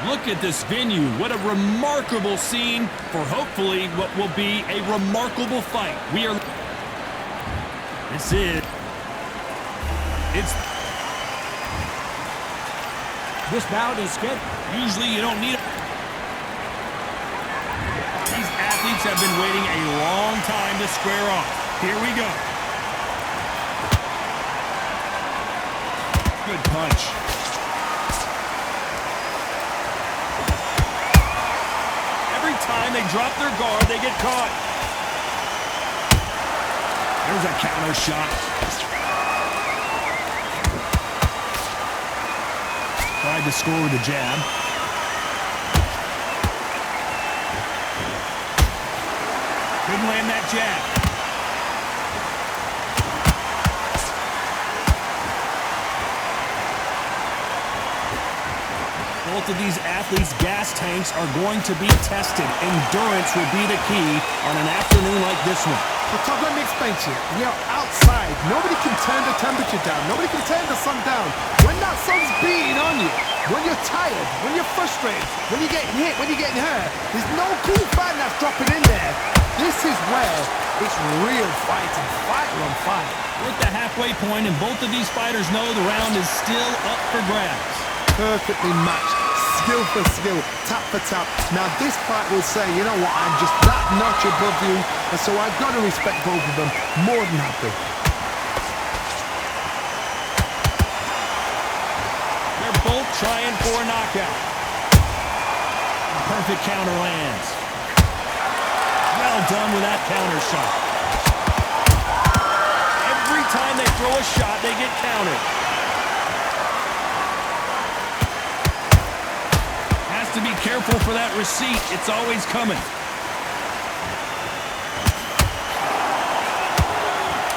Look at this venue. What a remarkable scene for hopefully what will be a remarkable fight. This bout is good. Usually you don't need it. These athletes have been waiting a long time to square off. Here we go. Good punch. Every time they drop their guard, they get caught. There's a counter shot. Tried to score with a jab. Couldn't land that jab. Both of these athletes' gas tanks are going to be tested. Endurance will be the key on an afternoon like this one. But Todd, let me explain to you. We are outside. Nobody can turn the temperature down. Nobody can turn the sun down. When that sun's beating on you, when you're tired, when you're frustrated, when you're getting hit, when you're getting hurt, there's no cool fan that's dropping in there. This is where it's real fighting. Fighter on fight. We're at the halfway point, and both of these fighters know the round is still up for grabs. Perfectly matched. Skill for skill, tap for tap. Now this fight will say, you know what, I'm just that notch above you, and so I've got to respect both of them. More than happy. They're both trying for a knockout. Perfect counter lands. Well done with that counter shot. Every time they throw a shot, they get countered. To be careful for that receipt. It's always coming.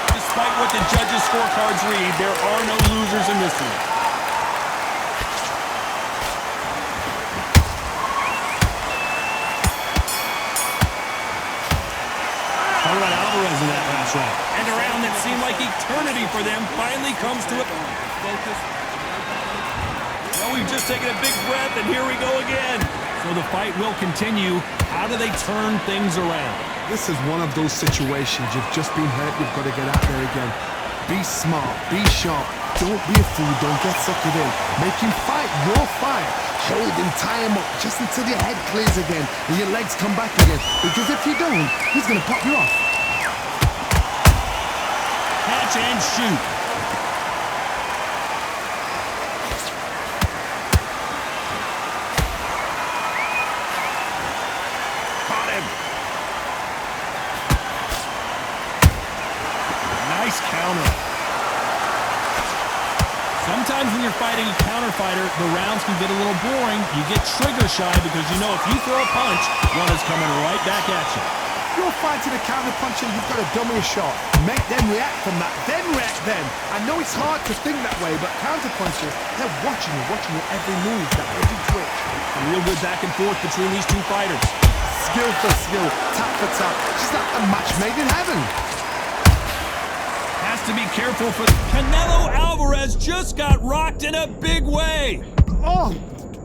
Despite what the judges' scorecards read, there are no losers in this one. How about Alvarez in that last round? And a round that seemed like eternity for them finally comes to a focus. We've just taken a big breath, and here we go again. So the fight will continue. How do they turn things around? This is one of those situations. You've just been hurt. You've got to get out there again. Be smart. Be sharp. Don't be a fool. Don't get sucked in. Make him fight your fight. Hold him, tie him up, just until your head clears again and your legs come back again. Because if you don't, he's going to pop you off. Catch and shoot. Counter. Sometimes when you're fighting a counter fighter, the rounds can get a little boring. You get trigger shy because you know if you throw a punch, one is coming right back at you. You're fighting a counter puncher, you've got to dummy a shot. Make them react from that, then react then. I know it's hard to think that way, but counter punchers, they're watching your every move, that every twitch. A real good back and forth between these two fighters. Skill for skill, tap for tap. Just like a match made in heaven. Has to be careful for Canelo Alvarez just got rocked in a big way. Oh,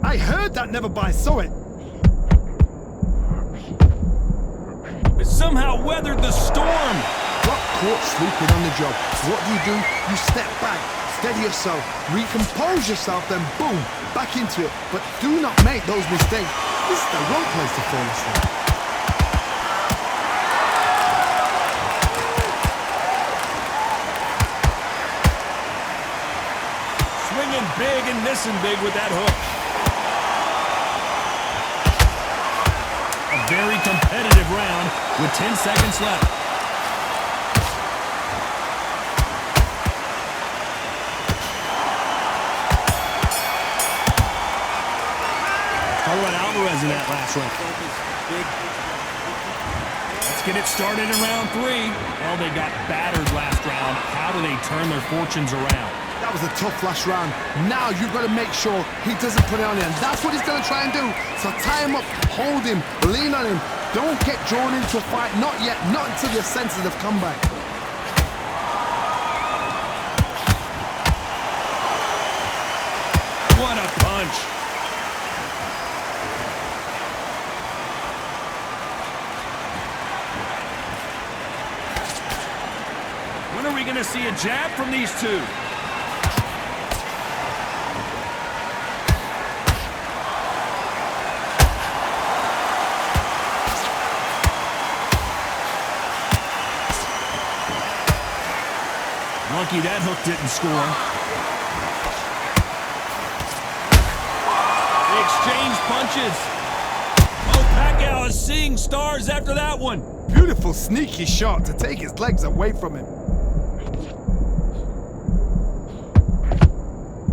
I heard that, never by saw it. It somehow weathered the storm. Got caught sleeping on the job. What do? You step back, steady yourself, recompose yourself, then boom, back into it. But do not make those mistakes. This is the wrong place to fall asleep. Swinging big and missing big with that hook. A very competitive round with 10 seconds left. How about Alvarez in that last round? Let's get it started in round 3. Well, they got battered last round. How do they turn their fortunes around? That was a tough last round. Now you've got to make sure he doesn't put it on you. And that's what he's going to try and do. So tie him up, hold him, lean on him. Don't get drawn into a fight. Not yet. Not until your senses have come back. What a punch. going to see a jab from these two? Lucky that hook didn't score. They exchange punches. Oh, Pacquiao is seeing stars after that one. Beautiful, sneaky shot to take his legs away from him.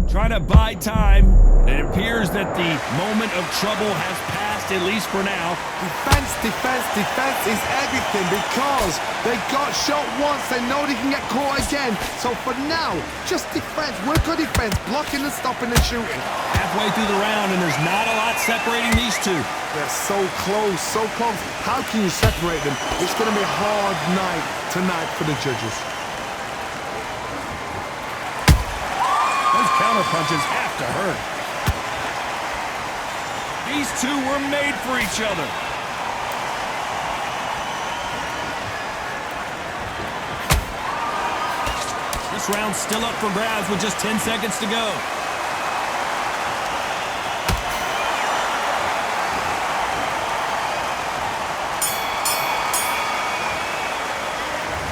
Trying to buy time. It appears that the moment of trouble has passed, at least for now. Defense, defense, defense is everything because they got shot once, they know they can get caught again. So for now, just defense, work on defense, blocking and stopping and shooting. Halfway through the round, and there's not a lot separating these two. They're so close, so close. How can you separate them? It's going to be a hard night tonight for the judges. Those counter punches have to hurt. These two were made for each other. This round's still up for grabs with just 10 seconds to go.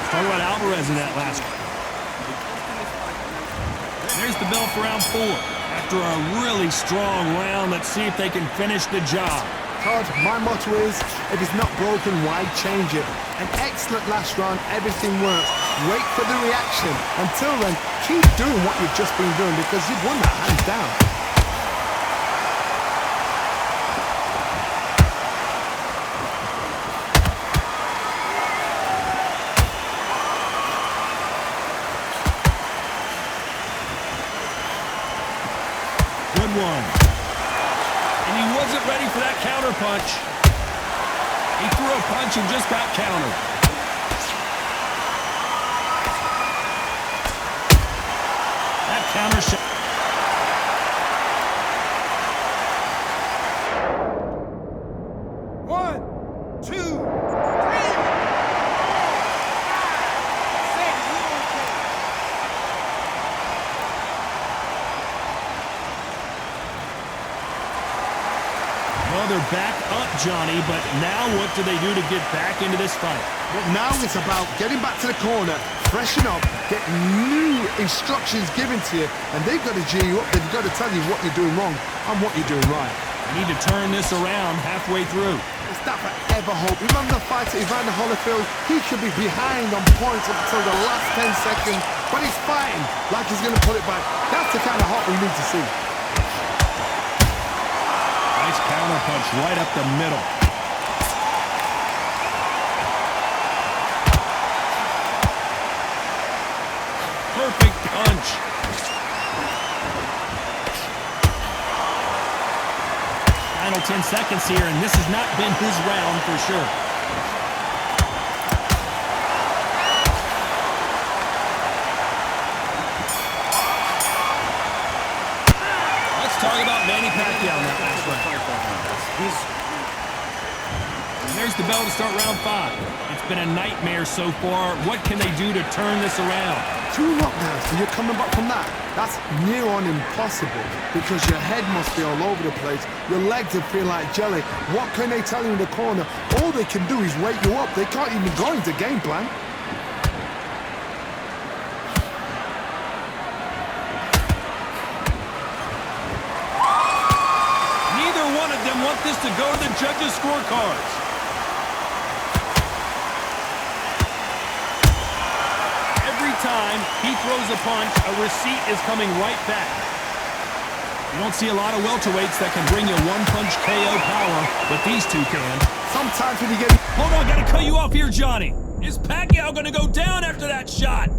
Talk about Alvarez in that last one. There's the bell for round 4. After a really strong round, let's see if they can finish the job. Todd, my motto is, if it's not broken, why change it? An excellent last round, everything works. Wait for the reaction. Until then, keep doing what you've just been doing because you've won that hands down. Good one. And he wasn't ready for that counter punch. He threw a punch and just got countered. That counter shot. One, two, Well, they're back up, Johnny, but now what do they do to get back into this fight? Well, now it's about getting back to the corner, freshen up, get new instructions given to you, and they've got to G you up. They've got to tell you what you're doing wrong and what you're doing right. They need to turn this around halfway through. It's that forever hope. Remember the fight at Evander Holyfield? He could be behind on points up until the last 10 seconds, but he's fighting like he's going to put it back. That's the kind of hope we need to see. Nice counter punch right up the middle. Perfect punch. Final 10 seconds here, and this has not been his round for sure. Let's talk about Manny Pacquiao in that last round. And there's the bell to start round 5. It's been a nightmare so far. What can they do to turn this around? 2 knockdowns and you're coming back from that. That's near on impossible because your head must be all over the place. Your legs will feel like jelly. What can they tell you in the corner? All they can do is wake you up. They can't even go into game plan. Neither one of them want this to go to the judges' scorecards. Every time he throws a punch, a receipt is coming right back. You don't see a lot of welterweights that can bring you one-punch KO power, but these two can. Sometimes when you get... Hold on, gotta cut you off here, Johnny. Is Pacquiao gonna go down after that shot?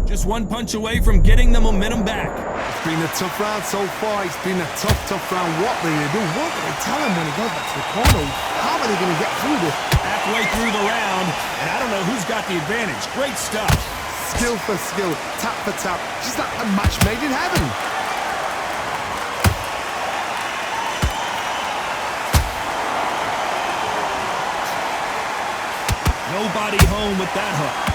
Just one punch away from getting the momentum back. It's been a tough round so far. It's been a tough round. What are they going to do? What are they tell him when he goes back to the corner? How are they going to get through this? Halfway through the round, and I don't know who's got the advantage. Great stuff. Skill for skill, tap for tap. Just like a match made in heaven. body home with that hook.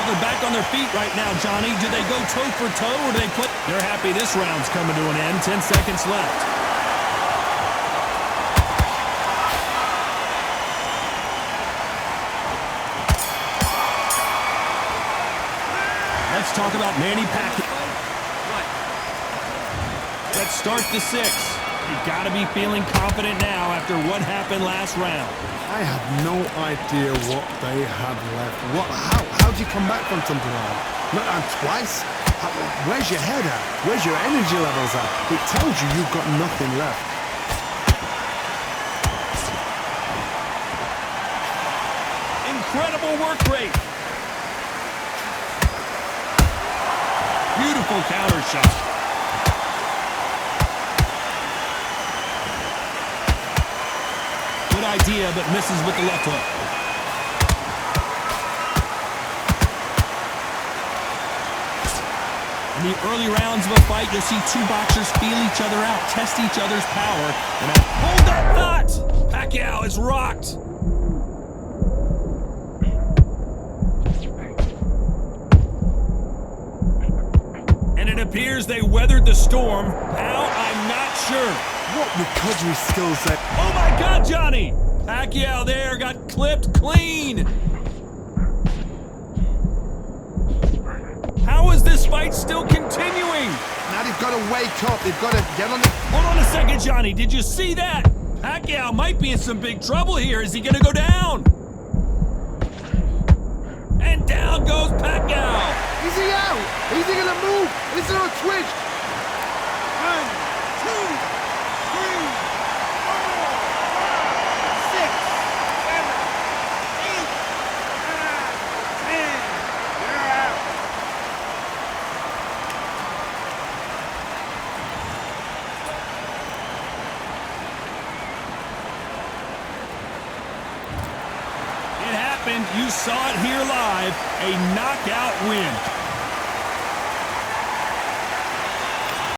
They're back on their feet right now, Johnny. Do they go toe for toe or do they put... They're happy this round's coming to an end. 10 seconds left. Let's talk about Manny Pacquiao. Let's start the 6th. You've got to be feeling confident now after what happened last round. I have no idea what they had left. How do you come back from something like that? Not on twice? Where's your head at? Where's your energy levels at? It tells you you've got nothing left. Incredible work rate. Beautiful counter shot. Good idea, but misses with the left hook. In the early rounds of a fight, you'll see two boxers feel each other out, test each other's power, and hold that thought! Pacquiao is rocked. And it appears they weathered the storm. How? I'm not sure. What recovery skill set? Oh my God, Johnny! Pacquiao there got clipped clean. How is this fight still continuing? Now they've got to wake up. They've got to get on the... Hold on a second, Johnny. Did you see that? Pacquiao might be in some big trouble here. Is he going to go down? And down goes Pacquiao. Is he out? Is he going to move? Is there a twitch? 1, 2, 3, 4, 5, 6, 7, 8, 9, 10. You're out. It happened. You saw it here live. A knockout win.